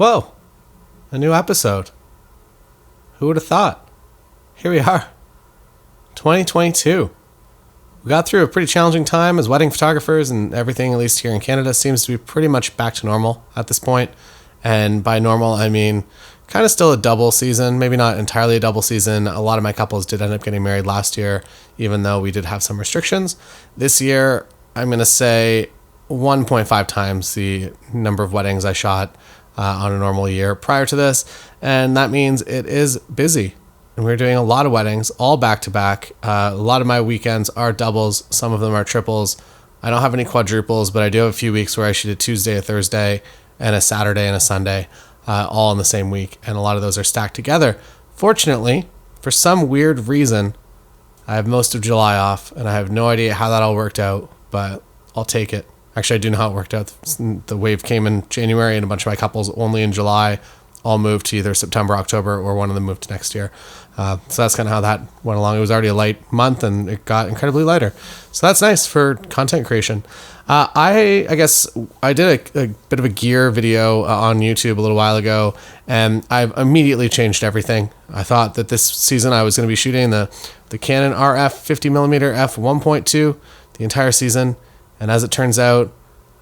Whoa, a new episode. Who would have thought? Here we are, 2022. We got through a pretty challenging time as wedding photographers, and everything, at least here in Canada, seems to be pretty much back to normal at this point. And by normal, I mean kind of still a double season, maybe not entirely a double season. A lot of my couples did end up getting married last year, even though we did have some restrictions. This year, I'm going to say 1.5 times the number of weddings I shot on a normal year prior to this. And that means it is busy. And we're doing a lot of weddings, all back to back. A lot of my weekends are doubles. Some of them are triples. I don't have any quadruples, but I do have a few weeks where I shoot a Tuesday, a Thursday, and a Saturday and a Sunday, all in the same week. And a lot of those are stacked together. Fortunately, for some weird reason, I have most of July off, and I have no idea how that all worked out, but I'll take it. Actually, I do know how it worked out. The wave came in January, and a bunch of my couples only in July all moved to either September, October, or one of them moved to next year. So that's kind of how that went along. It was already a light month, and it got incredibly lighter. So that's nice for content creation. I guess I did a bit of a gear video on YouTube a little while ago, and I've immediately changed everything. I thought that this season I was going to be shooting the Canon RF 50mm F1.2 the entire season, and as it turns out,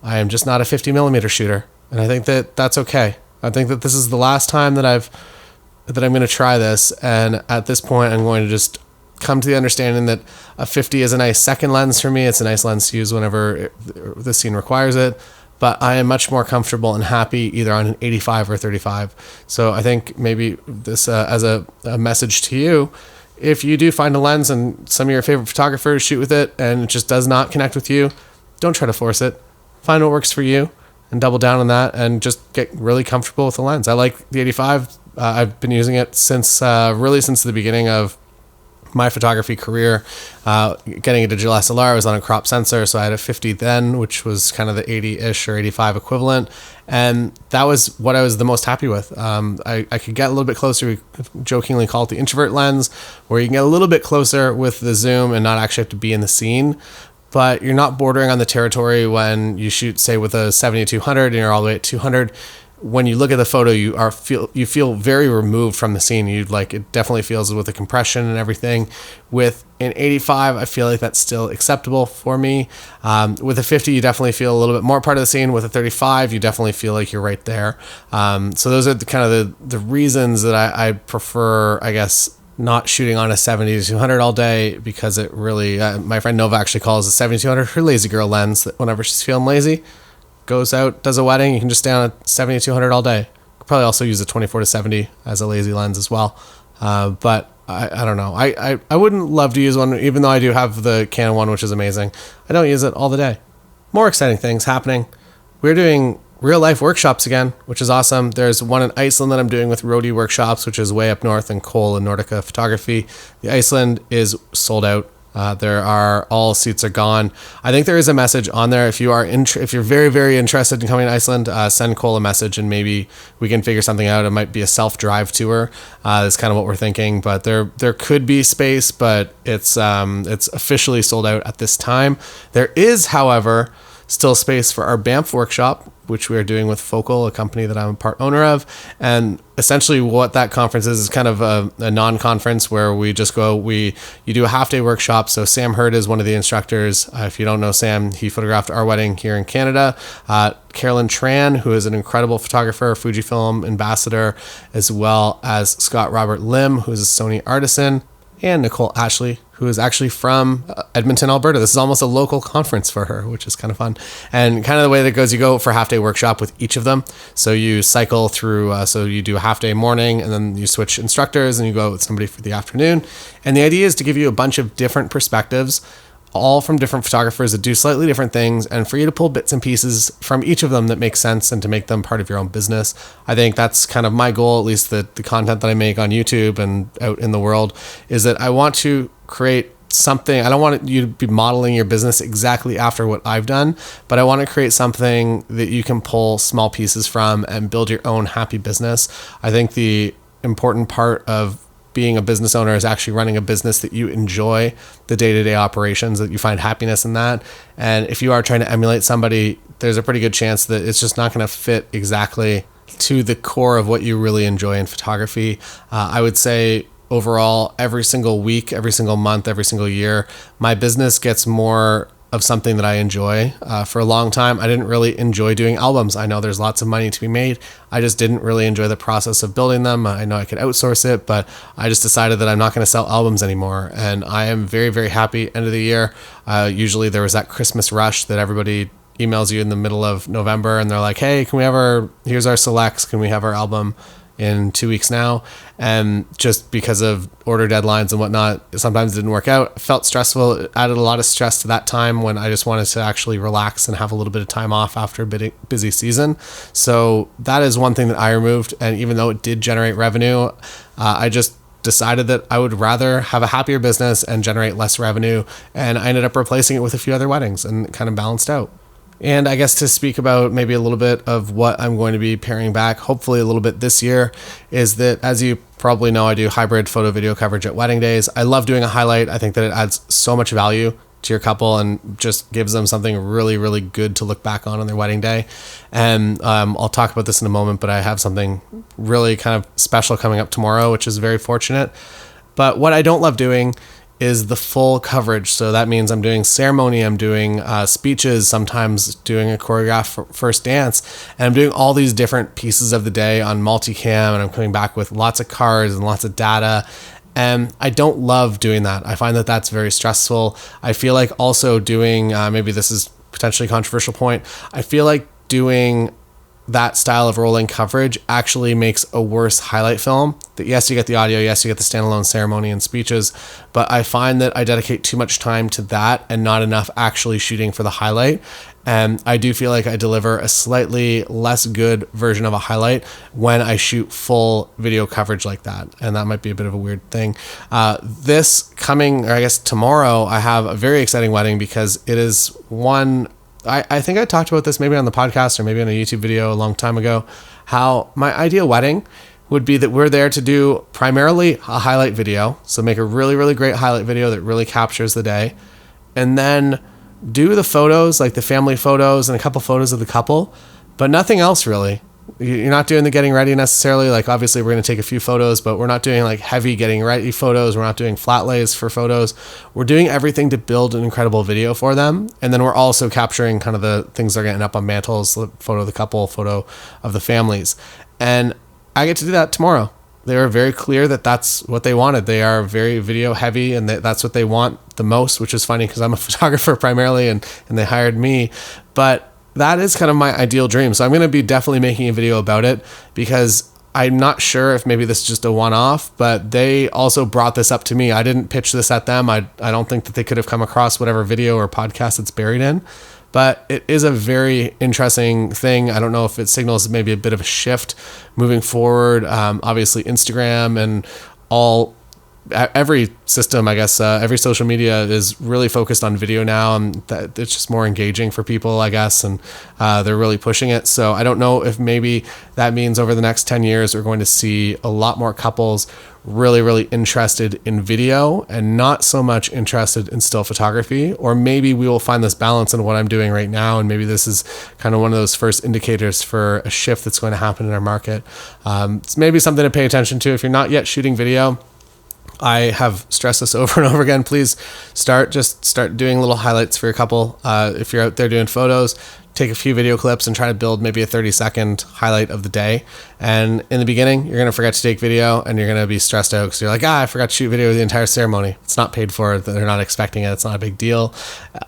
I am just not a 50mm shooter, and I think that that's okay. I think that this is the last time that I'm going to try this, and at this point I'm going to just come to the understanding that a 50 is a nice second lens for me. It's a nice lens to use whenever the scene requires it, but I am much more comfortable and happy either on an 85 or 35. So I think maybe this as a message to you, if you do find a lens and some of your favorite photographers shoot with it and it just does not connect with you, don't try to force it. Find what works for you and double down on that and just get really comfortable with the lens. I like the 85. I've been using it since the beginning of my photography career. Getting a digital SLR, I was on a crop sensor, so I had a 50 then, which was kind of the 80-ish or 85 equivalent, and that was what I was the most happy with. I could get a little bit closer. We jokingly call it the introvert lens, where you can get a little bit closer with the zoom and not actually have to be in the scene. But you're not bordering on the territory when you shoot, say, with a 70-200 and you're all the way at 200. When you look at the photo, you feel very removed from the scene. It definitely feels with the compression and everything. With an 85, I feel like that's still acceptable for me. With a 50, you definitely feel a little bit more part of the scene. With a 35, you definitely feel like you're right there. So those are the reasons that I prefer, I guess, not shooting on a 70-200 all day, because it really, my friend Nova actually calls the 70-200 her lazy girl lens, that whenever she's feeling lazy, goes out, does a wedding, you can just stay on a 70-200 all day. Could probably also use a 24-70 as a lazy lens as well. But I don't know. I wouldn't love to use one, even though I do have the Canon one, which is amazing. I don't use it all the day. More exciting things happening. We're doing real life workshops again, which is awesome. There's one in Iceland that I'm doing with Roadie Workshops, which is way up north in Cole and Nordica Photography. The Iceland is sold out. All seats are gone. I think there is a message on there. If you're very, very interested in coming to Iceland, send Cole a message and maybe we can figure something out. It might be a self-drive tour. That's kind of what we're thinking, but there could be space, but it's officially sold out at this time. There is, however, still space for our Banff workshop, which we are doing with Focal, a company that I'm a part owner of. And essentially what that conference is kind of a non-conference where we just go, you do a half-day workshop. So Sam Hurd is one of the instructors. If you don't know Sam, he photographed our wedding here in Canada. Carolyn Tran, who is an incredible photographer, Fujifilm ambassador, as well as Scott Robert Lim, who is a Sony artisan, and Nicole Ashley, who is actually from Edmonton, Alberta. This is almost a local conference for her, which is kind of fun. And kind of the way that goes, you go for a half-day workshop with each of them. So you cycle through, so you do a half-day morning, and then you switch instructors, and you go with somebody for the afternoon. And the idea is to give you a bunch of different perspectives, all from different photographers that do slightly different things, and for you to pull bits and pieces from each of them that make sense and to make them part of your own business. I think that's kind of my goal, at least the content that I make on YouTube and out in the world, is that I want to create something. I don't want you to be modeling your business exactly after what I've done, but I want to create something that you can pull small pieces from and build your own happy business. I think the important part of being a business owner is actually running a business that you enjoy, the day-to-day operations, that you find happiness in that. And if you are trying to emulate somebody, there's a pretty good chance that it's just not going to fit exactly to the core of what you really enjoy in photography. I would say overall, every single week, every single month, every single year, my business gets more of something that I enjoy. For a long time, I didn't really enjoy doing albums. I know there's lots of money to be made. I just didn't really enjoy the process of building them. I know I could outsource it, but I just decided that I'm not going to sell albums anymore. And I am very, very happy. End of the year, usually there was that Christmas rush that everybody emails you in the middle of November and they're like, hey, here's our selects. Can we have our album in 2 weeks now? And just because of order deadlines and whatnot, sometimes it didn't work out. It felt stressful. It added a lot of stress to that time when I just wanted to actually relax and have a little bit of time off after a busy season. So that is one thing that I removed. And even though it did generate revenue, I just decided that I would rather have a happier business and generate less revenue. And I ended up replacing it with a few other weddings and it kind of balanced out. And I guess to speak about maybe a little bit of what I'm going to be paring back, hopefully a little bit this year, is that, as you probably know, I do hybrid photo video coverage at wedding days. I love doing a highlight. I think that it adds so much value to your couple and just gives them something really, really good to look back on their wedding day. And I'll talk about this in a moment, but I have something really kind of special coming up tomorrow, which is very fortunate. But what I don't love doing is the full coverage. So that means I'm doing ceremony, I'm doing speeches, sometimes doing a choreographed first dance, and I'm doing all these different pieces of the day on multicam, and I'm coming back with lots of cards and lots of data. And I don't love doing that. I find that that's very stressful. I feel like also doing, maybe this is potentially a controversial point, I feel like doing that style of rolling coverage actually makes a worse highlight film. That yes, you get the audio, yes, you get the standalone ceremony and speeches, but I find that I dedicate too much time to that and not enough actually shooting for the highlight. And I do feel like I deliver a slightly less good version of a highlight when I shoot full video coverage like that. And that might be a bit of a weird thing. This coming, or I guess tomorrow, I have a very exciting wedding because it is one, I think I talked about this maybe on the podcast or maybe on a YouTube video a long time ago, how my ideal wedding would be that we're there to do primarily a highlight video. So make a really, really great highlight video that really captures the day. And then do the photos, like the family photos and a couple photos of the couple, but nothing else really. You're not doing the getting ready necessarily. Like obviously we're going to take a few photos, but we're not doing like heavy getting ready photos. We're not doing flat lays for photos. We're doing everything to build an incredible video for them. And then we're also capturing kind of the things that are getting up on mantles, the photo of the couple, photo of the families. And I get to do that tomorrow. They were very clear that that's what they wanted. They are very video heavy and that's what they want the most, which is funny because I'm a photographer primarily and they hired me. But that is kind of my ideal dream. So I'm going to be definitely making a video about it because I'm not sure if maybe this is just a one-off, but they also brought this up to me. I didn't pitch this at them. I don't think that they could have come across whatever video or podcast it's buried in, but it is a very interesting thing. I don't know if it signals maybe a bit of a shift moving forward. Obviously Instagram and every system, I guess, every social media is really focused on video now, and that it's just more engaging for people, I guess, and they're really pushing it. So I don't know if maybe that means over the next 10 years, we're going to see a lot more couples really, really interested in video and not so much interested in still photography, or maybe we will find this balance in what I'm doing right now. And maybe this is kind of one of those first indicators for a shift that's going to happen in our market. It's maybe something to pay attention to. If you're not yet shooting video, I have stressed this over and over again. Please start doing little highlights for your couple. If you're out there doing photos, take a few video clips and try to build maybe a 30-second highlight of the day. And in the beginning, you're going to forget to take video and you're going to be stressed out because you're like, I forgot to shoot video of the entire ceremony. It's not paid for. They're not expecting it. It's not a big deal.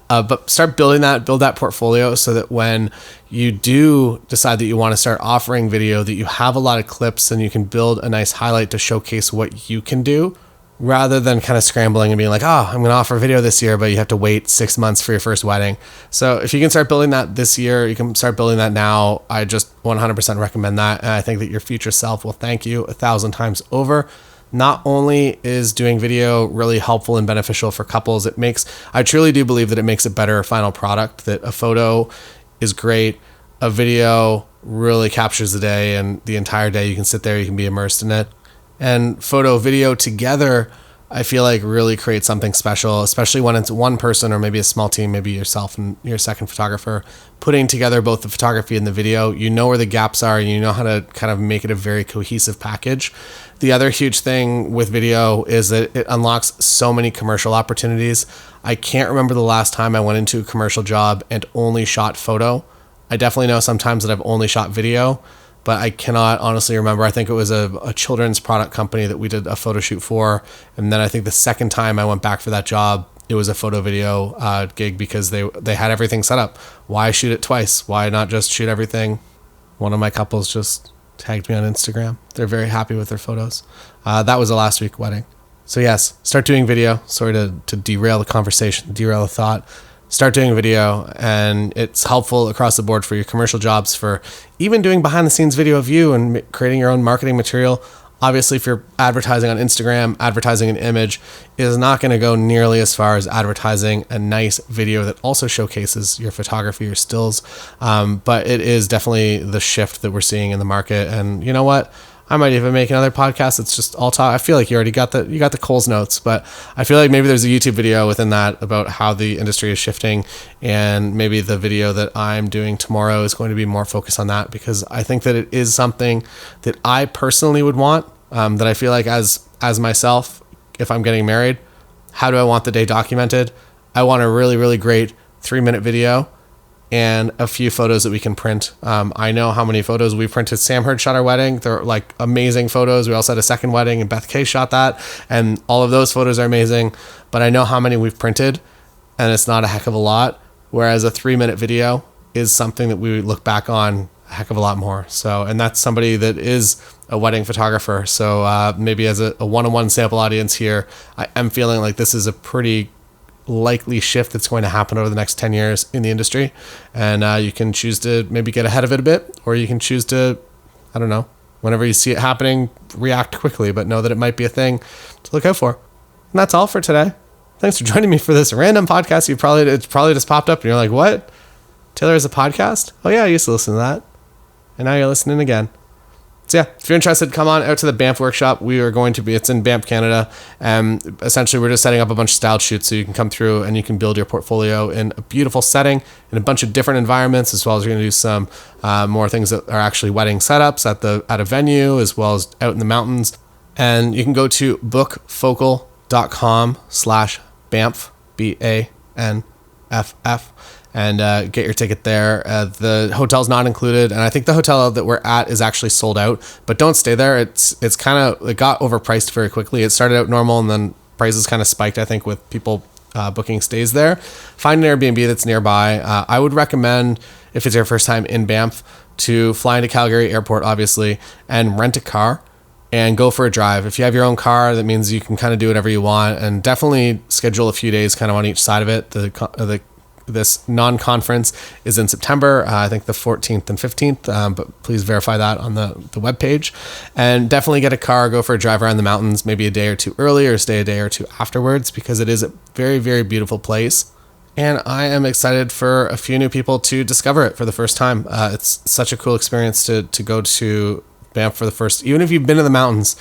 But start build that portfolio so that when you do decide that you want to start offering video, that you have a lot of clips and you can build a nice highlight to showcase what you can do, rather than kind of scrambling and being like, I'm going to offer video this year, but you have to wait 6 months for your first wedding. So if you can start building that this year, you can start building that now. I just 100% recommend that. And I think that your future self will thank you 1,000 times over. Not only is doing video really helpful and beneficial for couples, I truly do believe that it makes a better final product, that a photo is great. A video really captures the day, and the entire day you can sit there, you can be immersed in it. And photo video together I feel like really creates something special, especially when it's one person or maybe a small team, maybe yourself and your second photographer, putting together both the photography and the video. You know where the gaps are, and you know how to kind of make it a very cohesive package. The other huge thing with video is that it unlocks so many commercial opportunities. I can't remember the last time I went into a commercial job and only shot photo. I definitely know sometimes that I've only shot video, but I cannot honestly remember. I think it was a children's product company that we did a photo shoot for. And then I think the second time I went back for that job, it was a photo video gig because they had everything set up. Why shoot it twice? Why not just shoot everything? One of my couples just tagged me on Instagram. They're very happy with their photos. That was a last week wedding. So yes, start doing video. Sorry to derail the conversation, derail the thought. Start doing video, and it's helpful across the board for your commercial jobs, for even doing behind the scenes video of you and creating your own marketing material. Obviously, if you're advertising on Instagram, advertising an image is not going to go nearly as far as advertising a nice video that also showcases your photography, your stills. But it is definitely the shift that we're seeing in the market. And you know what? I might even make another podcast. It's just all talk. I feel like you got the Coles notes, but I feel like maybe there's a YouTube video within that about how the industry is shifting, and maybe the video that I'm doing tomorrow is going to be more focused on that, because I think that it is something that I personally would want, that I feel like as myself, if I'm getting married, how do I want the day documented? I want a really, really great 3-minute video and a few photos that we can print. I know how many photos we printed. Sam Hurd shot our wedding. They're like amazing photos. We also had a second wedding, and Beth Kay shot that, and all of those photos are amazing. But I know how many we've printed, and it's not a heck of a lot. Whereas a 3-minute video is something that we look back on a heck of a lot more. So, and that's somebody that is a wedding photographer. So maybe as a one-on-one sample audience here, I am feeling like this is a pretty likely shift that's going to happen over the next 10 years in the industry. And you can choose to maybe get ahead of it a bit, or you can choose to, I don't know, whenever you see it happening, react quickly, but know that it might be a thing to look out for. And that's all for today. Thanks for joining me for this random podcast. It probably just popped up and you're like, what? Taylor has a podcast? Oh yeah, I used to listen to that. And now you're listening again. So yeah, if you're interested, come on out to the Banff workshop. It's in Banff, Canada. Essentially, we're just setting up a bunch of styled shoots so you can come through and you can build your portfolio in a beautiful setting in a bunch of different environments, as well as you're going to do some more things that are actually wedding setups at a venue, as well as out in the mountains. And you can go to bookfocal.com/Banff, BANFF. And get your ticket there. The hotel's not included, and I think the hotel that we're at is actually sold out. But don't stay there. It got overpriced very quickly. It started out normal, and then prices kind of spiked, I think, with people booking stays there. Find an Airbnb that's nearby. I would recommend, if it's your first time in Banff, to fly into Calgary Airport, obviously, and rent a car and go for a drive. If you have your own car, that means you can kind of do whatever you want, and definitely schedule a few days kind of on each side of it. This non-conference is in September, I think the 14th and 15th, but please verify that on the webpage. And definitely get a car, go for a drive around the mountains, maybe a day or two early, or stay a day or two afterwards, because it is a very, very beautiful place. And I am excited for a few new people to discover it for the first time. It's such a cool experience to go to Banff for the first, even if you've been to the mountains.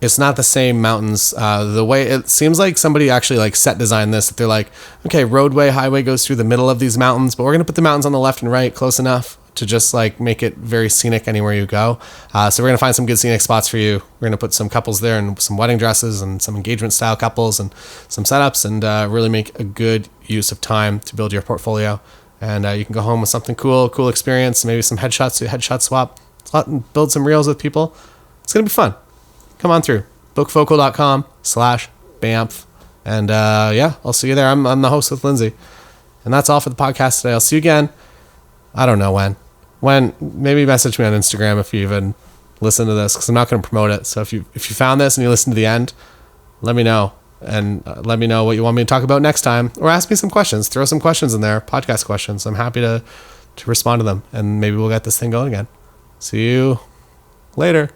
It's not the same mountains. The way it seems like somebody actually like set designed this. They're like, okay, highway goes through the middle of these mountains, but we're gonna put the mountains on the left and right close enough to just like make it very scenic anywhere you go. So we're gonna find some good scenic spots for you. We're gonna put some couples there and some wedding dresses and some engagement style couples and some setups, and really make a good use of time to build your portfolio. And you can go home with something cool experience, maybe some headshots, do a headshot swap, and build some reels with people. It's gonna be fun. Come on through. bookfocal.com/Banff. And I'll see you there. I'm the host with Lindsay. And that's all for the podcast today. I'll see you again. I don't know when. Maybe message me on Instagram if you even listen to this, because I'm not going to promote it. So if you found this and you listen to the end, let me know. And let me know what you want me to talk about next time. Or ask me some questions. Throw some questions in there. Podcast questions. I'm happy to respond to them. And maybe we'll get this thing going again. See you later.